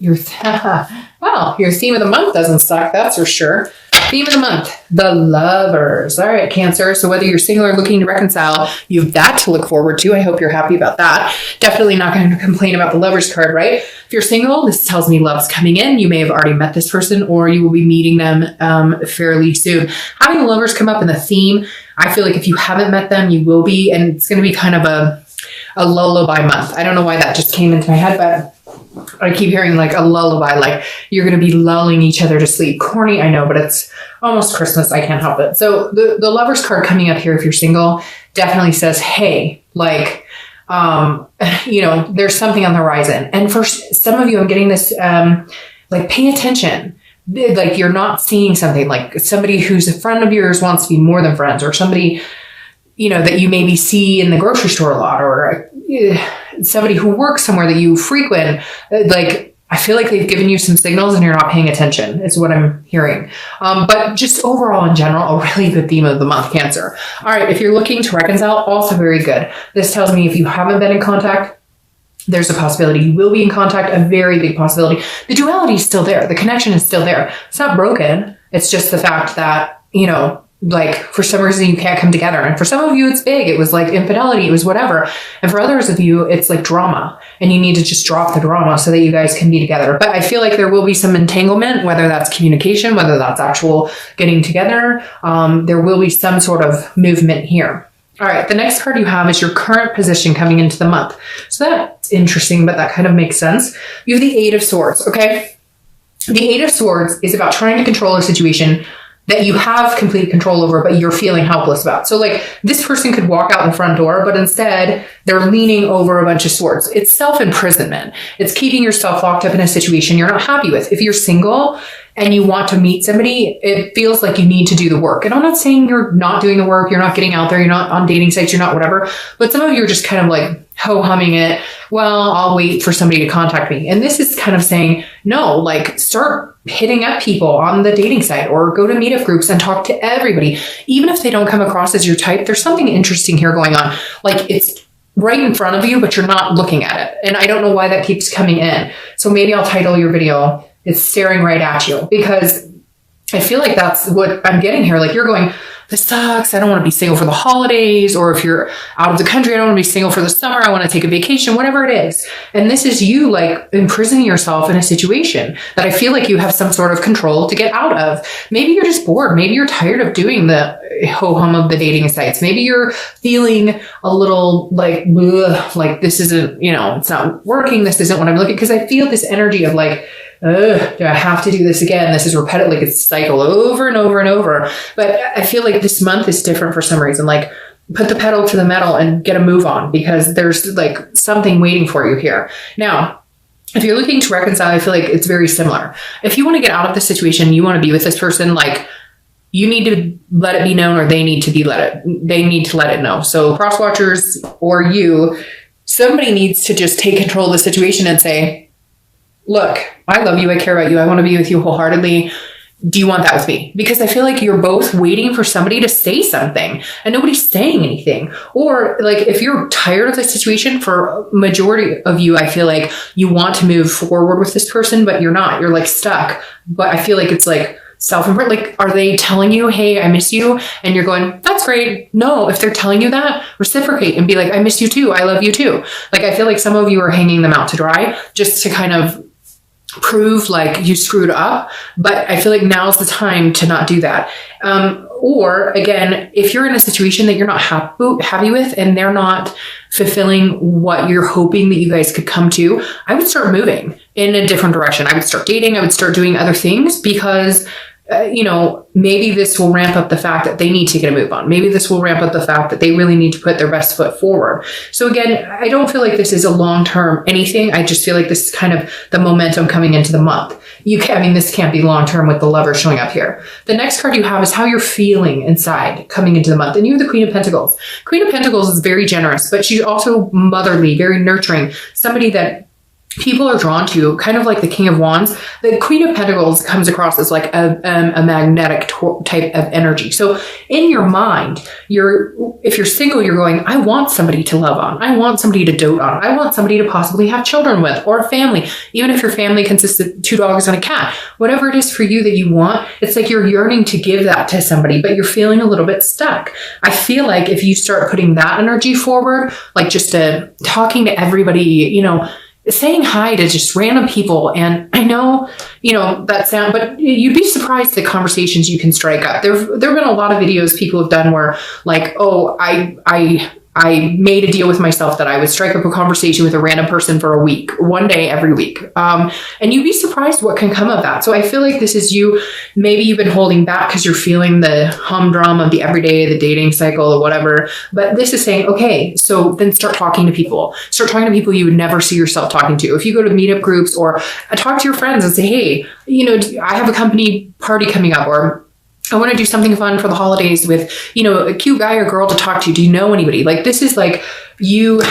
Well, your theme of the month doesn't suck, that's for sure. Theme of the month, the lovers. All right, Cancer. So whether you're single or looking to reconcile, you have that to look forward to. I hope you're happy about that. Definitely not going to complain about the lovers card, right? If you're single, this tells me love's coming in. You may have already met this person or you will be meeting them fairly soon. Having the lovers come up in the theme, I feel like if you haven't met them, you will be. And it's going to be kind of a lullaby month. I don't know why that just came into my head, but I keep hearing like a lullaby, like you're going to be lulling each other to sleep. Corny, I know, but it's almost Christmas. I can't help it. So the lovers card coming up here, if you're single, definitely says, hey, like, there's something on the horizon. And for some of you, I'm getting this, like, pay attention. Like you're not seeing something, like somebody who's a friend of yours wants to be more than friends, or somebody, that you maybe see in the grocery store a lot, or somebody who works somewhere that you frequent. Like, I feel like they've given you some signals and you're not paying attention is what I'm hearing. But just overall in general, a really good theme of the month, Cancer. All right. If you're looking to reconcile, also very good. This tells me if you haven't been in contact, there's a possibility you will be in contact, a very big possibility. The duality is still there. The connection is still there. It's not broken. It's just the fact that, like for some reason you can't come together. And for some of you, it's big. It was like infidelity. It was whatever. And for others of you, it's like drama, and you need to just drop the drama so that you guys can be together. But I feel like there will be some entanglement, whether that's communication, whether that's actual getting together. There will be some sort of movement here. All right. The next card you have is your current position coming into the month. So that's interesting, but that kind of makes sense. You have the Eight of Swords. Okay. The Eight of Swords is about trying to control a situation that you have complete control over, but you're feeling helpless about. So like this person could walk out the front door, but instead they're leaning over a bunch of swords. It's self-imprisonment. It's keeping yourself locked up in a situation you're not happy with. If you're single and you want to meet somebody, it feels like you need to do the work. And I'm not saying you're not doing the work, you're not getting out there, you're not on dating sites, you're not whatever, but some of you are just kind of like ho-humming it. Well, I'll wait for somebody to contact me. And this is kind of saying, no, like start hitting up people on the dating site or go to meetup groups and talk to everybody. Even if they don't come across as your type, there's something interesting here going on. Like it's right in front of you, but you're not looking at it. And I don't know why that keeps coming in. So maybe I'll title your video, It's Staring Right at You, because I feel like that's what I'm getting here. Like you're going, this sucks. I don't want to be single for the holidays. Or if you're out of the country, I don't want to be single for the summer. I want to take a vacation, whatever it is. And this is you like imprisoning yourself in a situation that I feel like you have some sort of control to get out of. Maybe you're just bored. Maybe you're tired of doing the ho-hum of the dating sites. Maybe you're feeling a little like, ugh, like this isn't, it's not working. This isn't what I'm looking, because I feel this energy of like, do I have to do this again? This is repetitive, like it's cycle over and over and over. But I feel like this month is different for some reason. Like put the pedal to the metal and get a move on, because there's like something waiting for you here. Now, if you're looking to reconcile, I feel like it's very similar. If you want to get out of the situation, you want to be with this person, like you need to let it be known, or they need to let it know. So cross watchers or you, somebody needs to just take control of the situation and say, look, I love you. I care about you. I want to be with you wholeheartedly. Do you want that with me? Because I feel like you're both waiting for somebody to say something and nobody's saying anything. Or like if you're tired of the situation, for majority of you, I feel like you want to move forward with this person, but you're not. You're like stuck. But I feel like it's like self-imprint. Like, are they telling you, hey, I miss you? And you're going, that's great. No, if they're telling you that, reciprocate and be like, I miss you too. I love you too. Like, I feel like some of you are hanging them out to dry just to kind of prove like you screwed up. But I feel like now's the time to not do that. Or again, if you're in a situation that you're not happy with and they're not fulfilling what you're hoping that you guys could come to, I would start moving in a different direction. I would start dating. I would start doing other things, because maybe this will ramp up the fact that they need to get a move on. Maybe this will ramp up the fact that they really need to put their best foot forward. So again, I don't feel like this is a long-term anything. I just feel like this is kind of the momentum coming into the month. This can't be long-term with the lover showing up here. The next card you have is how you're feeling inside coming into the month. And you have the Queen of Pentacles. Queen of Pentacles is very generous, but she's also motherly, very nurturing. Somebody that people are drawn to, kind of like the King of Wands. The Queen of Pentacles comes across as like a magnetic type of energy. So in your mind, if you're single, you're going, I want somebody to love on. I want somebody to dote on. I want somebody to possibly have children with, or a family. Even if your family consists of 2 dogs and a cat, whatever it is for you that you want, it's like you're yearning to give that to somebody, but you're feeling a little bit stuck. I feel like if you start putting that energy forward, like just talking to everybody, saying hi to just random people. And I know, but you'd be surprised the conversations you can strike up. There've been a lot of videos people have done where like, oh, I made a deal with myself that I would strike up a conversation with a random person for a week, one day every week. And you'd be surprised what can come of that. So I feel like this is you, maybe you've been holding back because you're feeling the humdrum of the everyday, the dating cycle or whatever. But this is saying, okay, so then start talking to people. Start talking to people you would never see yourself talking to. If you go to meetup groups or talk to your friends and say, hey, I have a company party coming up, or I want to do something fun for the holidays with, a cute guy or girl to talk to. Do you know anybody? Like, this is like you,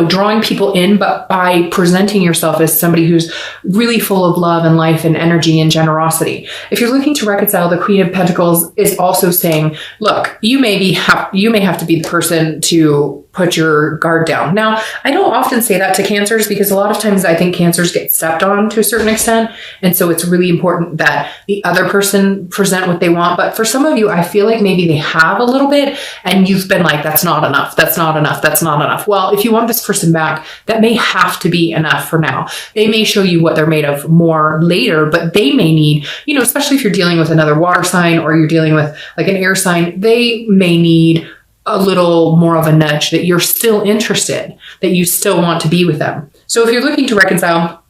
drawing people in, but by presenting yourself as somebody who's really full of love and life and energy and generosity. If you're looking to reconcile, the Queen of Pentacles is also saying, look, you may have to be the person to put your guard down. Now, I don't often say that to Cancers because a lot of times I think Cancers get stepped on to a certain extent. And so it's really important that the other person present what they want. But for some of you, I feel like maybe they have a little bit and you've been like, that's not enough. That's not enough. That's not enough. Well, if you want this person back, that may have to be enough for now. They may show you what they're made of more later, but they may need, especially if you're dealing with another water sign or you're dealing with like an air sign, they may need a little more of a nudge that you're still interested, that you still want to be with them. So if you're looking to reconcile,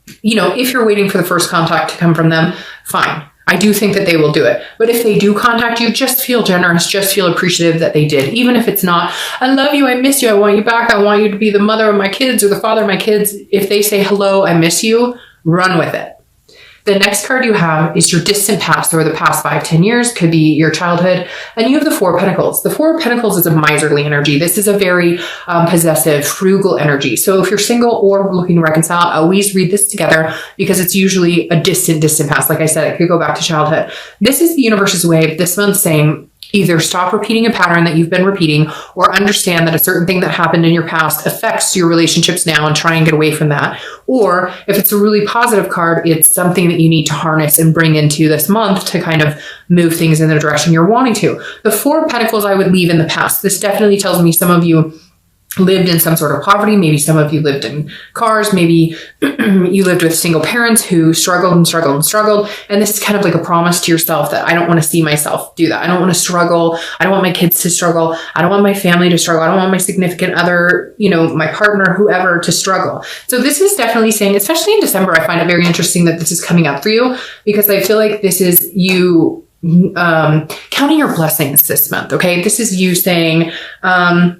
if you're waiting for the first contact to come from them, fine. I do think that they will do it. But if they do contact you, just feel generous, just feel appreciative that they did. Even if it's not, I love you, I miss you, I want you back, I want you to be the mother of my kids or the father of my kids. If they say, hello, I miss you, run with it. The next card you have is your distant past, or the past 5-10 years, could be your childhood. And you have the Four of Pentacles. The Four of Pentacles is a miserly energy. This is a very possessive, frugal energy. So if you're single or looking to reconcile, always read this together because it's usually a distant past. Like I said, it could go back to childhood. This is the universe's way of this month saying, either stop repeating a pattern that you've been repeating or understand that a certain thing that happened in your past affects your relationships now and try and get away from that. Or if it's a really positive card, it's something that you need to harness and bring into this month to kind of move things in the direction you're wanting to. The Four of Pentacles I would leave in the past. This definitely tells me some of you lived in some sort of poverty. Maybe some of you lived in cars. Maybe you lived with single parents who struggled and struggled and struggled. And this is kind of like a promise to yourself that I don't want to see myself do that. I don't want to struggle. I don't want my kids to struggle. I don't want my family to struggle. I don't want my significant other, my partner, whoever, to struggle. So this is definitely saying, especially in December, I find it very interesting that this is coming up for you because I feel like this is you counting your blessings this month. Okay. This is you saying, I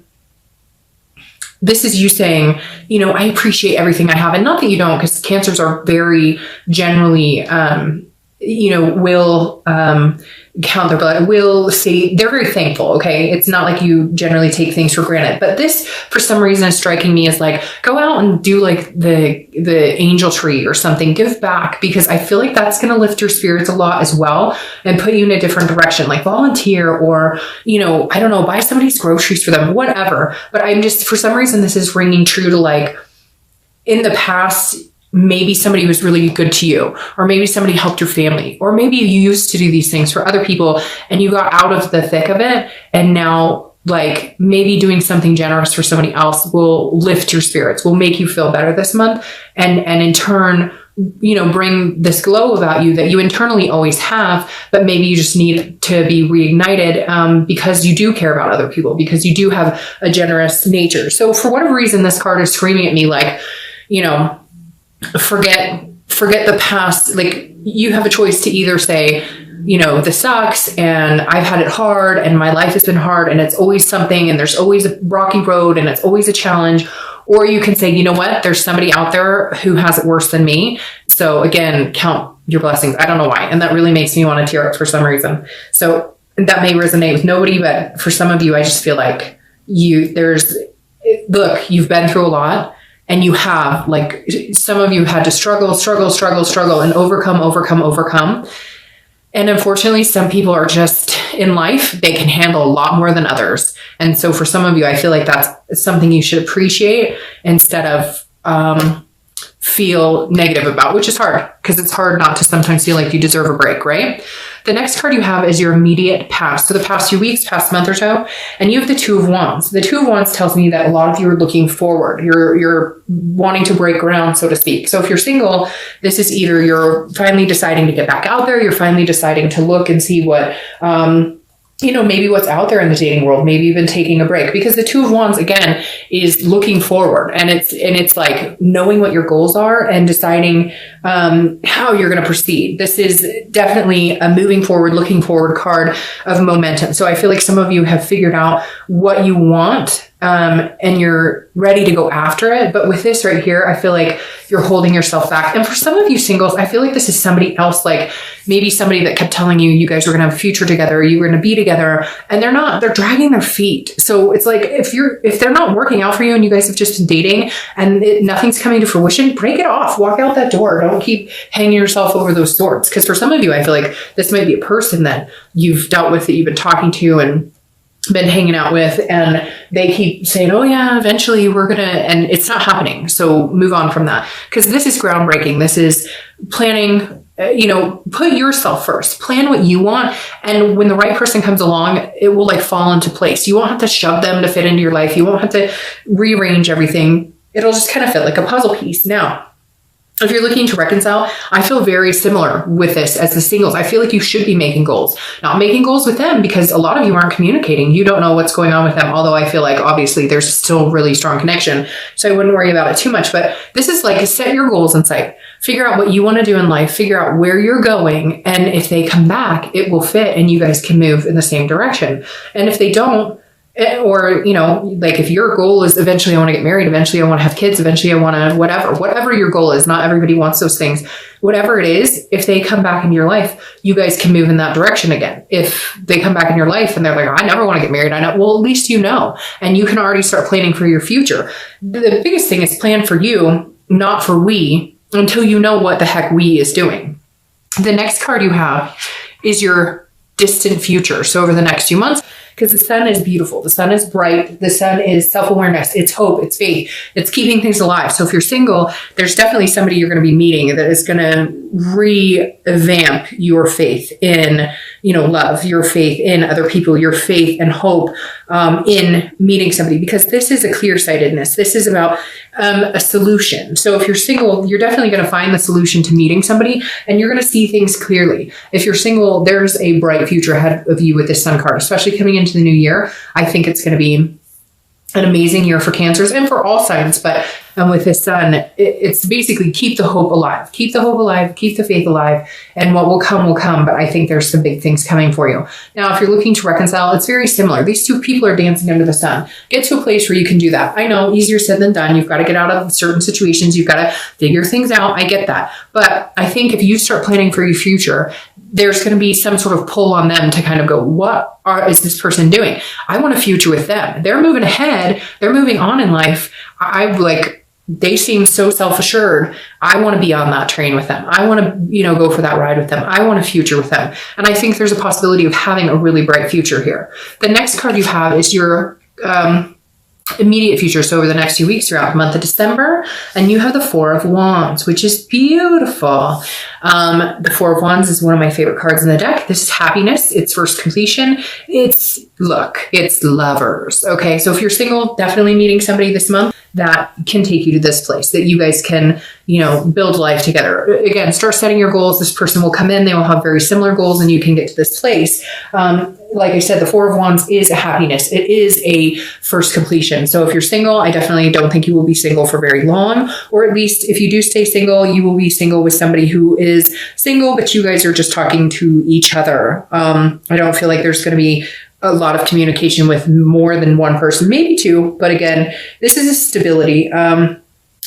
appreciate everything I have. And not that you don't, because Cancers are very generally, will count their blood, will say they're very thankful. Okay. It's not like you generally take things for granted, but this for some reason is striking me as like, go out and do like the angel tree or something, give back, because I feel like that's going to lift your spirits a lot as well and put you in a different direction, like volunteer or, I don't know, buy somebody's groceries for them, whatever. But I'm just, for some reason, this is ringing true to like in the past, maybe somebody was really good to you, or maybe somebody helped your family, or maybe you used to do these things for other people and you got out of the thick of it. And now like maybe doing something generous for somebody else will lift your spirits, will make you feel better this month. And in turn, bring this glow about you that you internally always have, but maybe you just need to be reignited because you do care about other people, because you do have a generous nature. So for whatever reason, this card is screaming at me like, forget the past. Like you have a choice to either say, this sucks and I've had it hard and my life has been hard and it's always something and there's always a rocky road and it's always a challenge. Or you can say, you know what, there's somebody out there who has it worse than me. So again, count your blessings. I don't know why. And that really makes me want to tear up for some reason. So that may resonate with nobody, but for some of you, I just feel like you've been through a lot. and you have, like, some of you had to struggle and overcome. And unfortunately, some people are just in life, they can handle a lot more than others. And so for some of you, I feel like that's something you should appreciate instead of feel negative about, which is hard because it's hard not to sometimes feel like you deserve a break, right? The next card you have is your immediate past. So the past few weeks, past month or so, and you have the Two of Wands. The Two of Wands tells me that a lot of you are looking forward. You're wanting to break ground, so to speak. So if you're single, this is either you're finally deciding to get back out there, you're finally deciding to look and see what, maybe what's out there in the dating world. Maybe you've been taking a break, because the Two of Wands, again, is looking forward, and it's like knowing what your goals are and deciding how you're going to proceed. This is definitely a moving forward, looking forward card of momentum. So I feel like some of you have figured out what you want, and you're ready to go after it. But with this right here, I feel like you're holding yourself back. And for some of you singles, I feel like this is somebody else, like maybe somebody that kept telling you, you guys were going to have a future together, you were going to be together, and they're dragging their feet. So it's like, if they're not working out for you and you guys have just been dating and nothing's coming to fruition, break it off, walk out that door. Don't keep hanging yourself over those swords. Because for some of you, I feel like this might be a person that you've dealt with, that you've been talking to and been hanging out with, and they keep saying, oh yeah, eventually we're gonna, and it's not happening. So move on from that, because this is groundbreaking. This is planning, put yourself first, plan what you want. And when the right person comes along, it will like fall into place. You won't have to shove them to fit into your life. You won't have to rearrange everything. It'll just kind of fit like a puzzle piece. Now, if you're looking to reconcile, I feel very similar with this as the singles. I feel like you should be making goals, not making goals with them, because a lot of you aren't communicating. You don't know what's going on with them. Although I feel like obviously there's still really strong connection. So I wouldn't worry about it too much, but this is like, set your goals in sight, figure out what you want to do in life, figure out where you're going. And if they come back, it will fit and you guys can move in the same direction. And if they don't, or, like if your goal is eventually I want to get married, eventually I want to have kids, eventually I want to whatever your goal is, not everybody wants those things. Whatever it is, if they come back into your life, you guys can move in that direction again. If they come back in your life and they're like, I never want to get married, well, at least and you can already start planning for your future. The biggest thing is plan for you, not for we, until you know what the heck we is doing. The next card you have is your distant future. So over the next few months, because the sun is beautiful, the sun is bright, the sun is self-awareness, it's hope, it's faith, it's keeping things alive. So if you're single, there's definitely somebody you're going to be meeting that is going to revamp your faith in, love, your faith in other people, your faith and hope in meeting somebody, because this is a clear-sightedness. This is about a solution. So if you're single, you're definitely going to find the solution to meeting somebody, and you're going to see things clearly. If you're single, there's a bright future ahead of you with this sun card, especially coming into the new year. I think it's going to be an amazing year for Cancers and for all signs, but with this sun, it's basically keep the hope alive, keep the faith alive, and what will come will come. But I think there's some big things coming for you. Now, if you're looking to reconcile, it's very similar. These two people are dancing under the sun. Get to a place where you can do that. I know, easier said than done. You've got to get out of certain situations. You've got to figure things out. I get that. But I think if you start planning for your future, there's going to be some sort of pull on them to kind of go, what is this person doing? I want a future with them. They're moving ahead. They're moving on in life. They seem so self-assured. I want to be on that train with them. I want to, go for that ride with them. I want a future with them. And I think there's a possibility of having a really bright future here. The next card you have is your immediate future. So over the next few weeks, throughout the month of December, and you have the Four of Wands, which is beautiful. The Four of Wands is one of my favorite cards in the deck. This is happiness. It's first completion. It's lovers. Okay. So if you're single, definitely meeting somebody this month that can take you to this place, that you guys can, build life together. Again, start setting your goals. This person will come in, they will have very similar goals, and you can get to this place. Like I said, the Four of Wands is a happiness. It is a first completion. So if you're single, I definitely don't think you will be single for very long, or at least if you do stay single, you will be single with somebody who is single, but you guys are just talking to each other. I don't feel like there's going to be a lot of communication with more than one person, maybe two. But again, this is a stability,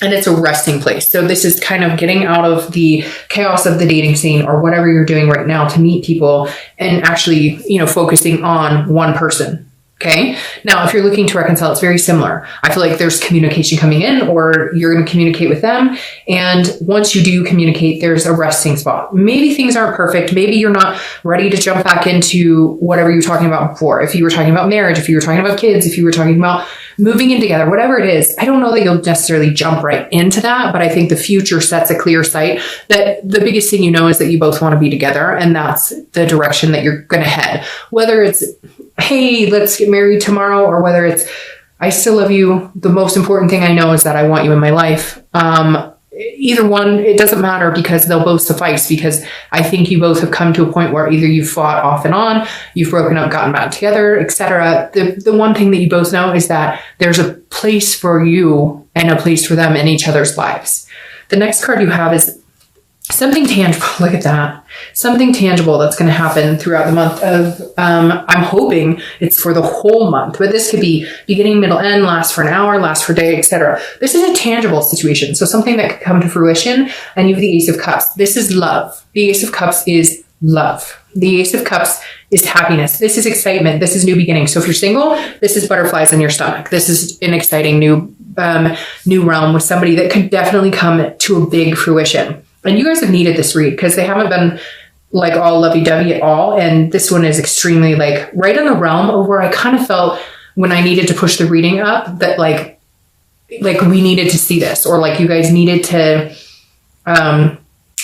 and it's a resting place. So this is kind of getting out of the chaos of the dating scene or whatever you're doing right now to meet people and actually, focusing on one person. Okay. Now, if you're looking to reconcile, it's very similar. I feel like there's communication coming in, or you're going to communicate with them. And once you do communicate, there's a resting spot. Maybe things aren't perfect. Maybe you're not ready to jump back into whatever you were talking about before. If you were talking about marriage, if you were talking about kids, if you were talking about moving in together, whatever it is, I don't know that you'll necessarily jump right into that, but I think the future sets a clear sight that the biggest thing you know is that you both want to be together, and that's the direction that you're going to head. Whether it's, hey, let's get married tomorrow, or whether it's, I still love you. The most important thing I know is that I want you in my life. Either one, it doesn't matter, because they'll both suffice, because I think you both have come to a point where either you've fought off and on, you've broken up, gotten back together, etc. The one thing that you both know is that there's a place for you and a place for them in each other's lives. The next card you have is something tangible. Look at that. Something tangible that's going to happen throughout the month of, I'm hoping it's for the whole month, but this could be beginning, middle, end, last for an hour, last for a day, etc. This is a tangible situation. So something that could come to fruition, and you have the Ace of Cups. This is love. The Ace of Cups is love. The Ace of Cups is happiness. This is excitement. This is new beginnings. So if you're single, this is butterflies in your stomach. This is an exciting new realm with somebody that could definitely come to a big fruition. And you guys have needed this read, because they haven't been like all lovey-dovey at all. And this one is extremely like right in the realm of where I kind of felt when I needed to push the reading up that like we needed to see this, or like you guys needed to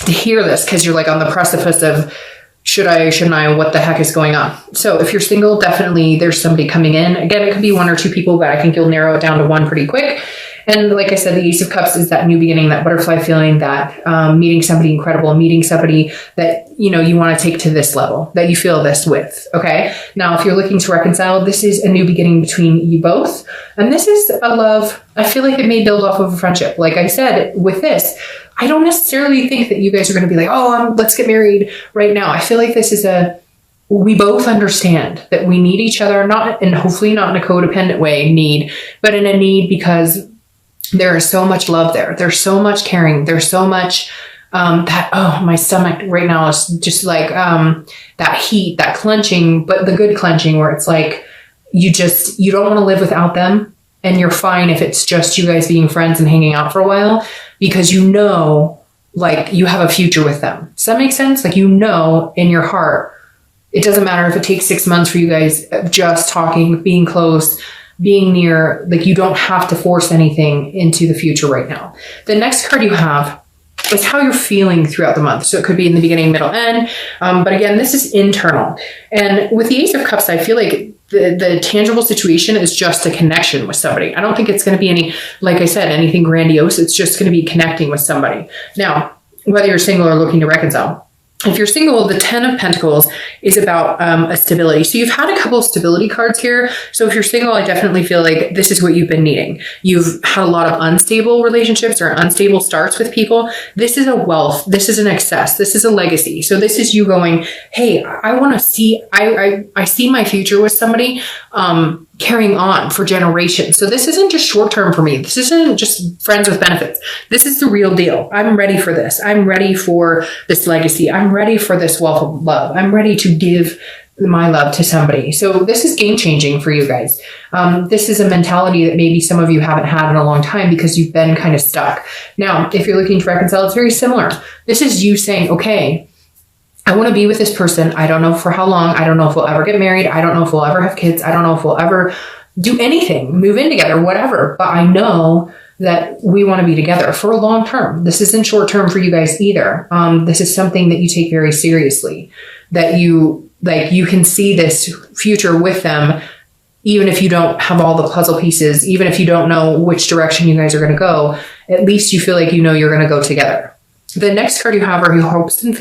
hear this, because you're like on the precipice of should I, shouldn't I, what the heck is going on? So if you're single, definitely there's somebody coming in. Again, it could be one or two people, but I think you'll narrow it down to one pretty quick. And like I said, the Ace of Cups is that new beginning, that butterfly feeling, that meeting somebody incredible, meeting somebody that, you know, you want to take to this level, that you feel this with. Okay. Now, if you're looking to reconcile, this is a new beginning between you both. And this is a love. I feel like it may build off of a friendship. Like I said, with this, I don't necessarily think that you guys are going to be like, oh, let's get married right now. I feel like this is we both understand that we need each other, not, and hopefully not in a codependent way, but in a need because there is so much love there. There's so much caring. There's so much my stomach right now is just like that heat, that clenching, but the good clenching where it's like you don't want to live without them, and you're fine if it's just you guys being friends and hanging out for a while, because you know, like, you have a future with them. Does that make sense? Like, you know, in your heart, it doesn't matter if it takes 6 months for you guys just talking, being close, being near, like, you don't have to force anything into the future right now. The next card you have is how you're feeling throughout the month. So it could be in the beginning, middle, end. But again, this is internal. And with the Ace of Cups, I feel like the tangible situation is just a connection with somebody. I don't think it's going to be any, like I said, anything grandiose. It's just going to be connecting with somebody. Now, whether you're single or looking to reconcile, if you're single, the 10 of Pentacles is about a stability. So you've had a couple of stability cards here. So if you're single, I definitely feel like this is what you've been needing. You've had a lot of unstable relationships or unstable starts with people. This is a wealth. This is an excess. This is a legacy. So this is you going, hey, I want to see, I see my future with somebody carrying on for generations. So this isn't just short term for me. This isn't just friends with benefits. This is the real deal. I'm ready for this. I'm ready for this legacy. I'm ready for this wealth of love. I'm ready to give my love to somebody. So this is game changing for you guys. This is a mentality that maybe some of you haven't had in a long time because you've been kind of stuck. Now, if you're looking to reconcile, it's very similar. This is you saying, okay, I want to be with this person. I don't know for how long. I don't know if we'll ever get married. I don't know if we'll ever have kids. I don't know if we'll ever do anything, move in together, whatever. But I know that we want to be together for a long term. This isn't short term for you guys either. This is something that you take very seriously, that you can see this future with them, even if you don't have all the puzzle pieces, even if you don't know which direction you guys are going to go, at least you feel like you know you're going to go together. The next card you have are your hopes and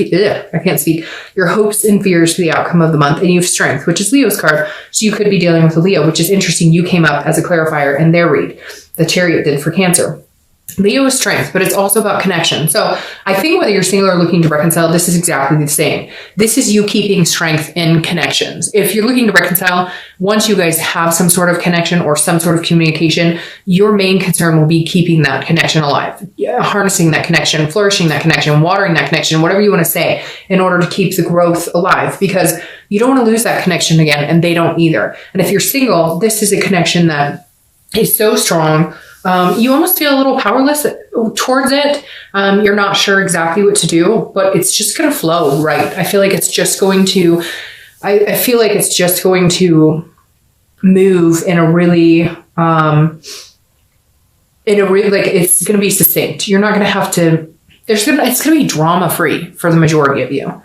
your hopes and fears for the outcome of the month, and you have strength, which is Leo's card. So you could be dealing with a Leo, which is interesting. You came up as a clarifier in their read. The Chariot did for Cancer. Leo is strength, but it's also about connection. So I think whether you're single or looking to reconcile, this is exactly the same. This is you keeping strength in connections. If you're looking to reconcile, once you guys have some sort of connection or some sort of communication, your main concern will be keeping that connection alive, harnessing that connection, flourishing that connection, watering that connection, whatever you want to say, in order to keep the growth alive, because you don't want to lose that connection again, and they don't either. And if you're single, this is a connection that is so strong. You almost feel a little powerless towards it. You're not sure exactly what to do, but it's just going to flow, right? I feel like it's just going to, I feel like it's just going to move in a really, like it's going to be succinct. You're not going to have to, it's going to be drama free for the majority of you.